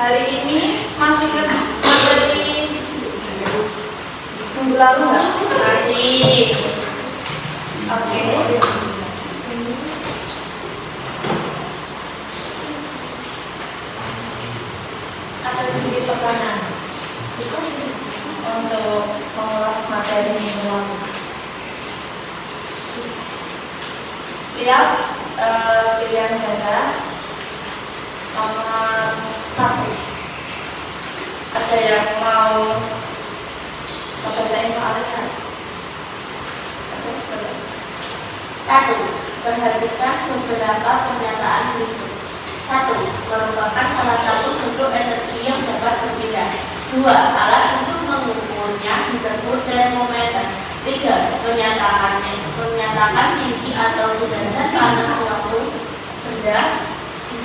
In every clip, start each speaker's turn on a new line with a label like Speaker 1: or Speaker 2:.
Speaker 1: Hari ini masuk ke materi minggu lalu nggak? Masih. Oke. Ada sedikit pertanyaan untuk mengulas materi minggu lalu. Lihat pilihan ganda nomor 1. Ada yang mau membacain soalnya?
Speaker 2: 1. Perhatikan beberapa pernyataan berikut. 1. Merupakan salah satu bentuk energi yang dapat berpindah. 2. Alat untuk mengukurnya disebut termometer. 3. Menyatakan tinggi atau derajat panas suatu benda.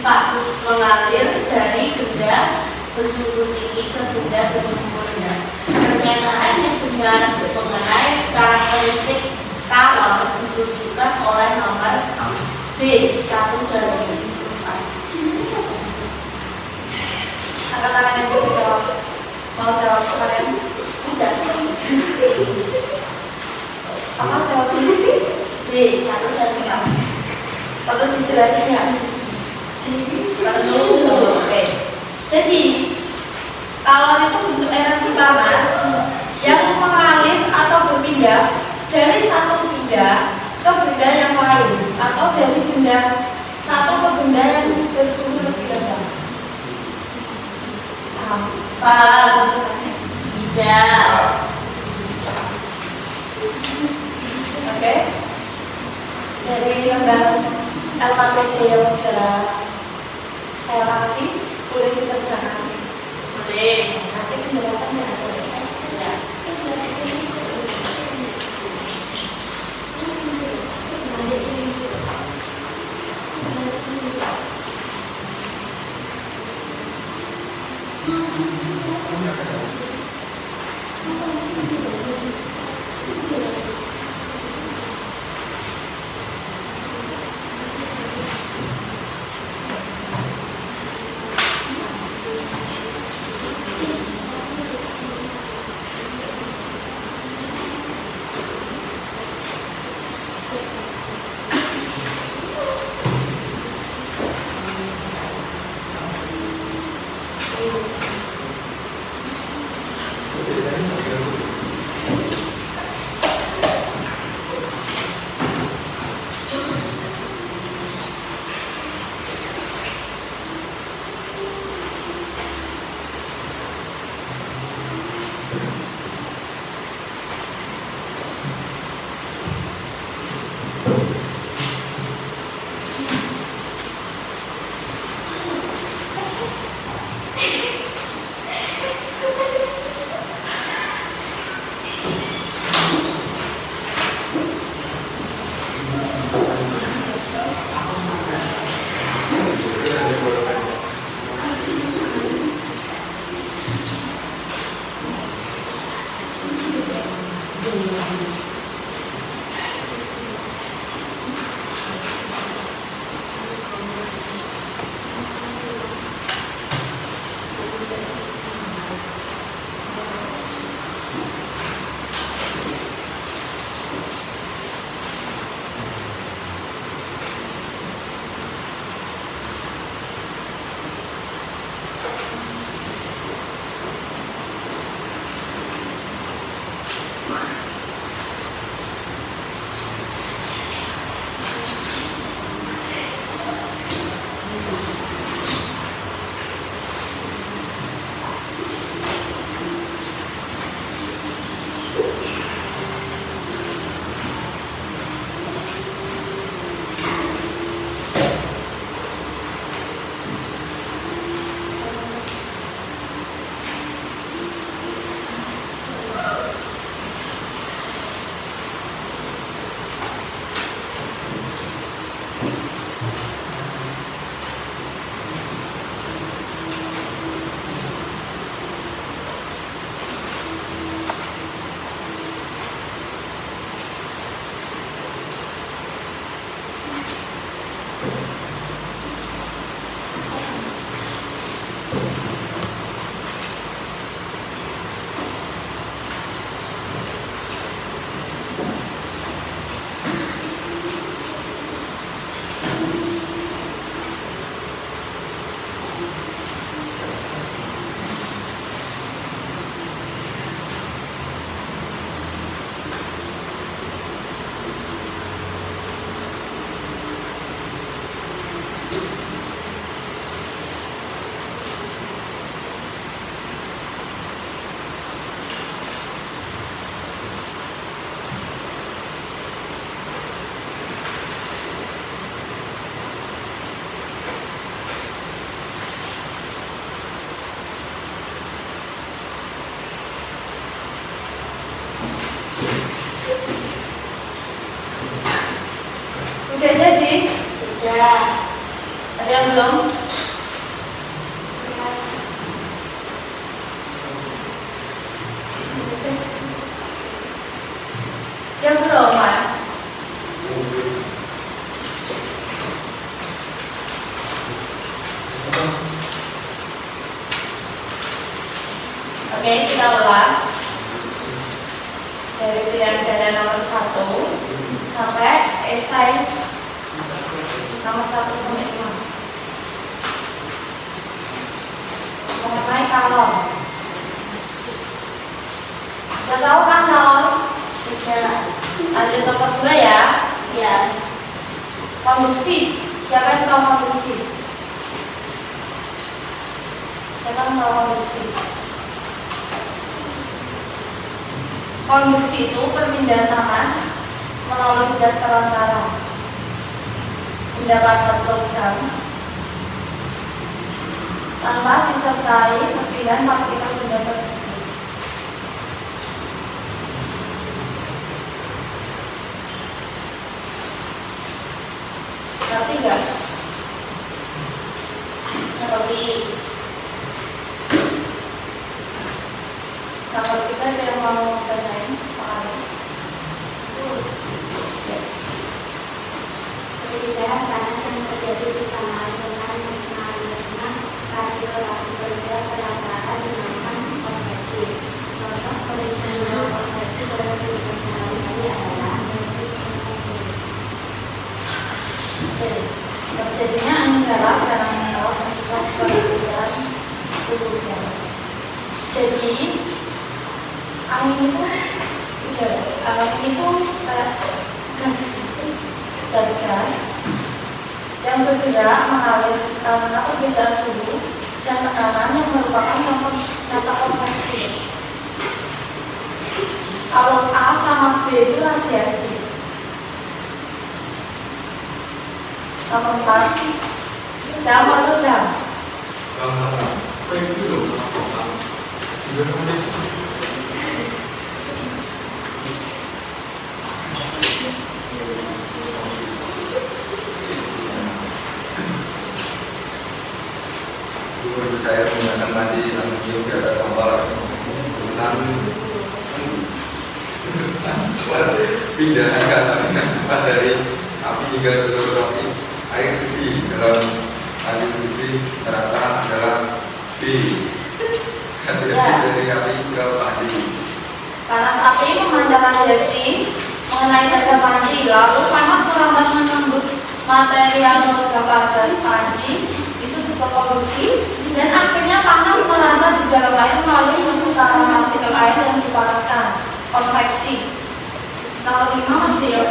Speaker 2: 4. Mengalir dari benda bersumber tinggi ke benda bersumber rendah. Pernyataan yang benar mengenai karakteristik kalor ditunjukkan oleh nomor B 1 dan 4.
Speaker 1: Angkat yang dulu jawab. Mau jawab kalian?
Speaker 2: Udah.
Speaker 1: Apa jawabnya?
Speaker 2: B 1 dan 4.
Speaker 1: Perlu dijelasin ya?
Speaker 2: Perlu.
Speaker 1: Oke. Jadi kalor itu bentuk energi panas yang mengalir atau berpindah dari satu benda ke benda yang lain atau dari benda satu ke benda yang bersuhu lebih rendah.
Speaker 2: Paham? Tidak.
Speaker 1: Oke. Dari lembar LKPD yang sudah saya kasih, boleh dikerjakan.
Speaker 2: Boleh.
Speaker 1: Nanti penjelasannya ada.
Speaker 2: Ya.
Speaker 1: Sudah jadi?
Speaker 2: Sudah.
Speaker 1: Ada yang belum? Yang belum, Mas? Oke, kita ulas dari pilihan ganda nomor 1 sampai esai nomor 1 sampai 5 mengenai kalor. Sudah tahu kan kalor?
Speaker 2: Sudah.
Speaker 1: Lanjut nomor 2 ya.
Speaker 2: Ya.
Speaker 1: Konduksi. Siapa yang tahu konduksi? Siapa yang tahu konduksi? Konduksi itu perpindahan panas melalui zat perantara. Mendapatkan program tanpa disertai perpindahan partikel benda tersebut. Ngerti nggak? Ngerti. Kalau kita ada yang mau bacain soalnya.
Speaker 3: Perpindahan panas yang terjadi bersamaan dengan mengalirnya partikel-partikel zat perantara dinamakan konveksi. Contoh peristiwa konveksi dalam kehidupan sehari-hari adalah
Speaker 1: Terjadinya angin darat dalam mineral akibat perbedaan suhu udara. Jadi angin itu udara, angin itu gas, zat gas yang bergerak mengalir karena perbedaan suhu dan tekanan yang merupakan kata konveksi. Kalau A sama B itu radiasi. Nomor 4 jam atau jam?
Speaker 4: Guru saya menggunakan tadi aluminium di atas gambar tulisan pindahan kata dari api hingga seluruh api air di dalam lanjut putih rata adalah B. Radiasi dari api ke panci.
Speaker 1: Panas api memancar radiasi mengenai dada panci, lalu panas merambat menembus material logam pada panci, itu sebuah konduksi, dan akhirnya panas merata di dalam air melalui perputaran partikel air yang dipanaskan, konveksi. Nomor 5 Mas Dio.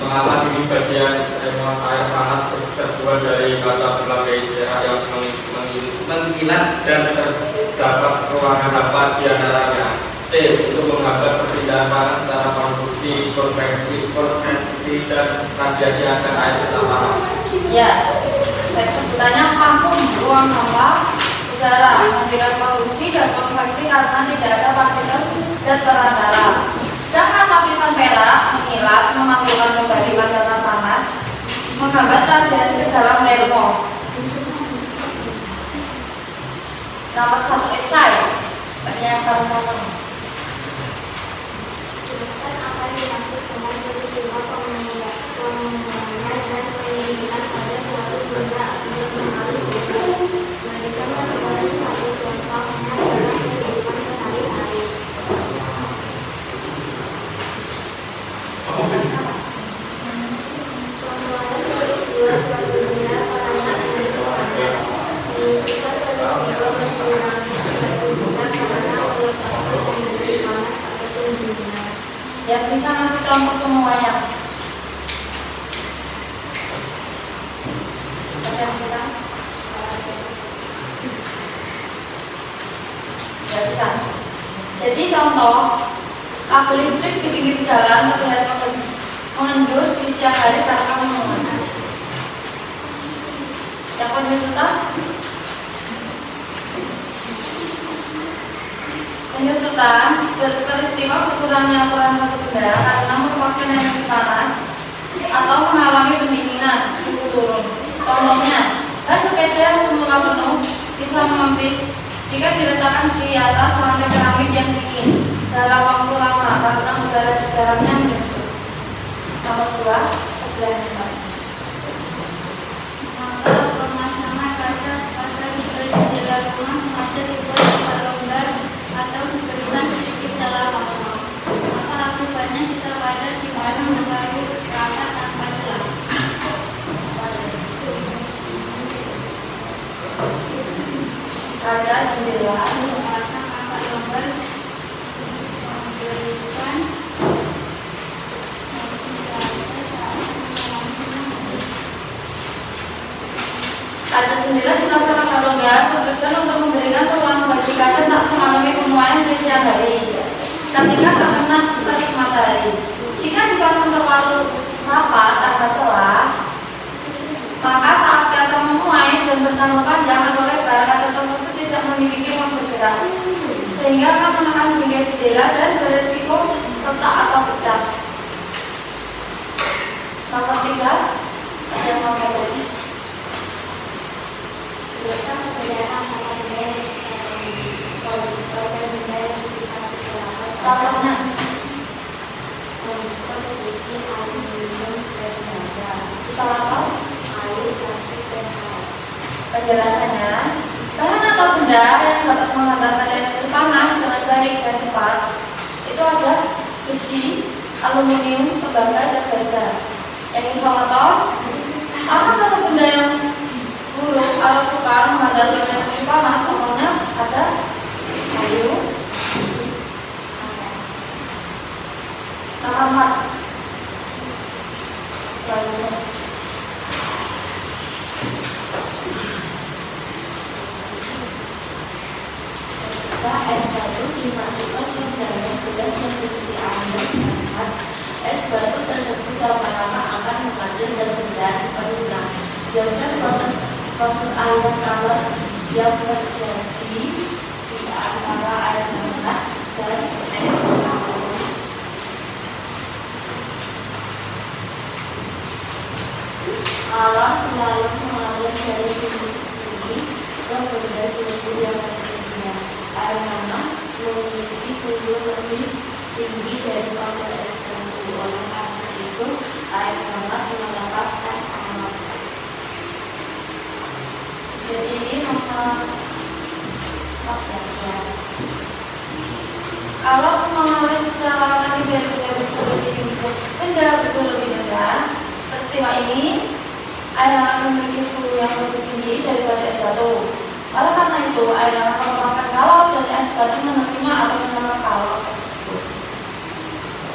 Speaker 5: Pengalaman ini bagian emosi air panas terbuat dari kaca berbagai daerah yang mengkilat dan terdapat ruangan hampa di antaranya. C. Untuk menghambat perpindahan panas antara konduksi, konveksi, dan radiasi agar air tetap panas.
Speaker 1: Ya, sebutannya vakum, ruang hampa udara, menghilangkan konduksi dan konveksi karena tidak ada partikel zat perantara. Sedangkan lapisan perak mengilat, memantulkan kembali pancaran panas, menghambat radiasi ke dalam termos. Nomor 1 esai, penyiapan kata.
Speaker 3: jelaskan apa yang dimaksud dengan peristiwa pengembangan dan penyelidikan pada suatu benda akibat pengaruh suhu. Berikan sebagai satu contohnya dalam kehidupan sehari-hari. Contohnya peristiwa suatu benda karena energi panas, menunjukkan peristiwa berkurangnya suatu benda karena oleh faktor energi panas ataupun dingin.
Speaker 1: Yang bisa ngasih contoh semuanya. Siapa yang bisa? Ya bisa. Jadi contoh kabel listrik di pinggir jalan terlihat mengendur di siang hari karena memanas. Yang punya suka? Penyusutan peristiwa berkurangnya ukuran satu benda karena merupakan energi panas atau mengalami pendinginan suhu turun. Contohnya, ban sepeda semula penuh bisa mengempis jika diletakkan di atas lantai keramik yang dingin dalam waktu lama karena udara di dalamnya menyusut. Nomor 2, 11
Speaker 3: Maka pemasangan kaca di jendela rumah kaca dibuat berlonggar atau diberikan sedikit dalam masa. Maka akibatnya jika kaca dipasang terlalu rata tanpa celah.
Speaker 1: Kaca jendela
Speaker 3: Memasang agak longgar memberikan
Speaker 1: kaca jendela dipasang agak longgar bertujuan untuk memberikan ruang bagi kaca saat mengalami penuaan di siang hari ketika terkena terik matahari. Jika dipasang terlalu rapat tanpa celah, maka saat kaca memuai dan bertambah panjang atau lebar, kaca tersebut tidak memiliki ruang bergerak, sehingga akan menekan bingkai jendela dan berisiko retak atau pecah. Nomor 3, ada yang mau ngomong?
Speaker 2: Jelaskan perbedaan antara benda yang bersifat energi dan benda yang bersifat keselamatan.
Speaker 1: Contohnya,
Speaker 2: Seperti besi, aluminium, dan baja,
Speaker 1: bisa apa?
Speaker 2: kayu, plastik, dan karet.
Speaker 1: Penjelasannya, bahan atau benda yang dapat menghantarkan energi panas dengan baik dan cepat itu ada besi, aluminium, tembaga, dan baja. Yang isolator, apa satu benda yang buruk atau sukar menghantarkan energi panas, contohnya ada kayu. Nomor 4.
Speaker 2: Es batu dimasukkan ke dalam gelas yang berisi air dan hangat. Es batu tersebut lama-lama akan menghancur dan berdarah seperti benang. Biasanya proses air tawar yang terjadi di antara air hangat dan es batu. Alam selalu mengalir dari sumber tinggi ke benda sumber yang lainnya. Air hangat memiliki suhu lebih tinggi daripada es batu. Oleh karena itu, air hangat melepaskan hangat.
Speaker 1: Jadi ini nomor 4 ya. Kalau mengalami secara benda seperti ini, benda lebih rendah. Peristiwa ini air hangat memiliki suhu yang lebih tinggi daripada es batu. Oleh karena itu, air hangat melepaskan kalor dan es batu menerima atau menolak kalor.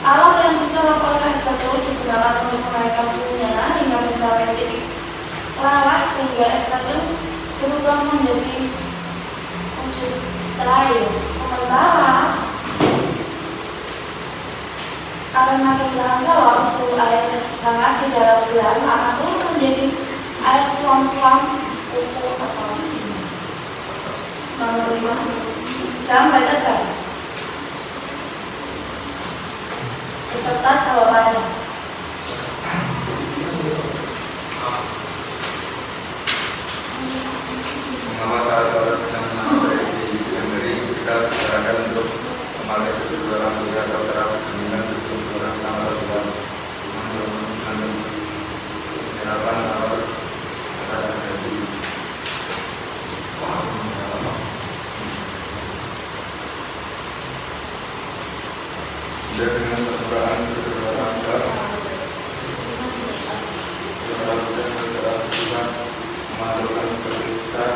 Speaker 1: Kalor yang diserap oleh es batu digunakan untuk menaikkan suhunya hingga mencapai titik leleh sehingga es batu berubah menjadi wujud cair. Sementara karena kehilangan kalor, suhu air hangat di dalam gelas akan turun menjadi air suam-suam ukur atau nomor 5. Jangan bacakan beserta jawabannya.
Speaker 4: Mengapa alat-alat yang menambah di sendiri kita bicarakan untuk memakai keseluruhan kuliah atau terap dengan keseluruhan tanggal dan penyerapan alat adaptasi. Dengan permukaan keseluruhan tanggal memerlukan periksa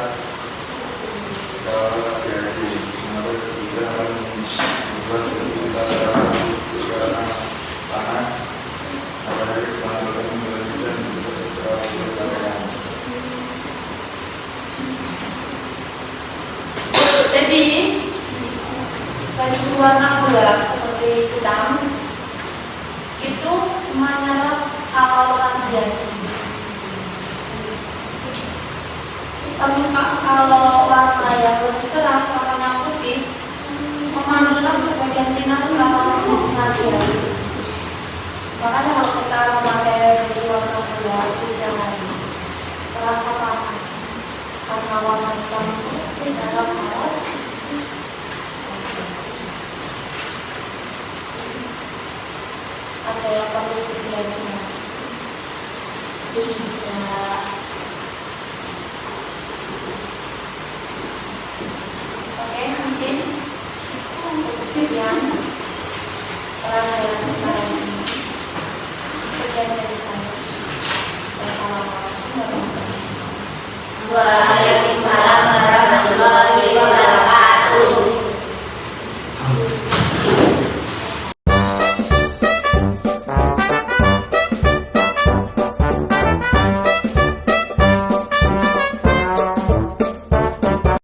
Speaker 4: kalau hati-hati menurut kita membuat sebuah panas apalagi memerlukan penelitian untuk berpakaian.
Speaker 1: Jadi baju warna gelap seperti hitam itu menyerap kalor radiasi. Kalau warna yang lebih terang sama yang putih memandang sebagian Cina itu kalau pengajian. Makanya kalau kita memakai baju warna gelap di siang hari, terasa panas karena warna hitam itu di dalam alat. Ada yang perlu dijelaskan? Tidak. Oke, mungkin sekian pelajaran kemarin ini. Sekian dari saya. Wassalamualaikum warahmatullahi wabarakatuh.